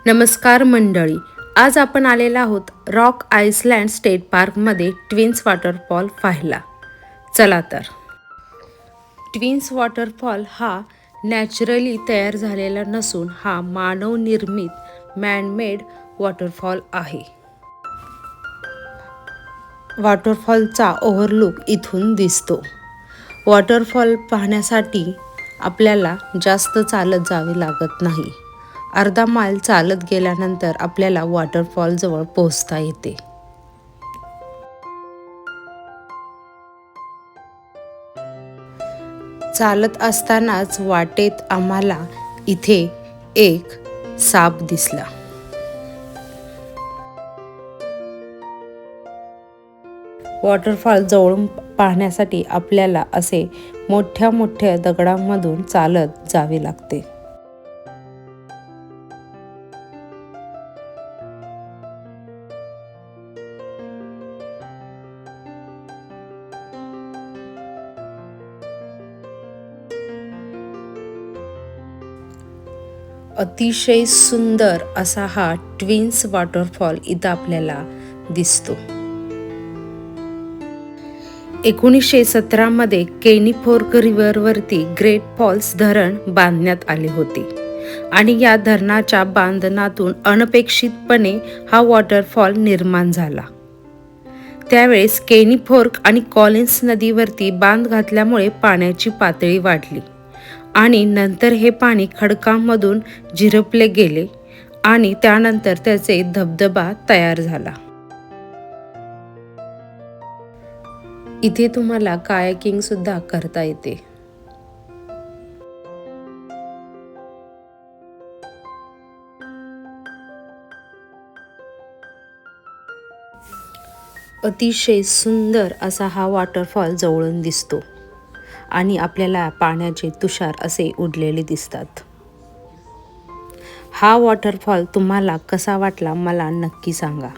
नमस्कार मंडळी, आज आपण आलेलो आहोत रॉक आइसलँड स्टेट पार्कमध्ये ट्विन्स वॉटरफॉल पाहायला. चला तर. ट्विन्स वॉटरफॉल हा नॅचरली तयार झालेला नसून हा मानवनिर्मित मॅनमेड वॉटरफॉल आहे. वॉटरफॉलचा ओव्हरलुक इथून दिसतो. वॉटरफॉल पाहण्यासाठी आपल्याला जास्त चालत जावे लागत नाही. अर्धा मैल चालत गेल्यानंतर आपल्याला वॉटरफॉल जवळ पोहोचता येते. चालत असतानाच वाटेत आम्हाला इथे एक साप दिसला. वॉटरफॉल जवळून पाहण्यासाठी आपल्याला असे मोठ्या मोठ्या दगडांमधून चालत जावे लागते. अतिशय सुंदर असा हा ट्विन्स वॉटरफॉल इथं आपल्याला दिसतो. 1917 मध्ये केनी फोर्क रिव्हरवरती ग्रेट फॉल्स धरण बांधण्यात आले होते आणि या धरणाच्या बांधनातून अनपेक्षितपणे हा वॉटरफॉल निर्माण झाला. त्यावेळेस केनी फोर्क आणि कॉलिन्स नदीवरती बांध घातल्यामुळे पाण्याची पातळी वाढली आणि नंतर हे पाणी खडकांमधून झिरपले गेले आणि त्यानंतर त्याचे धबधबा तयार झाला. इथे तुम्हाला कायाकिंग सुद्धा करता येते. अतिशय सुंदर असा हा वॉटरफॉल जवळून दिसतो आणि आपल्याला पाण्याचे तुषार असे उडलेले दिसतात. हा वॉटरफॉल तुम्हाला कसा वाटला मला नक्की सांगा.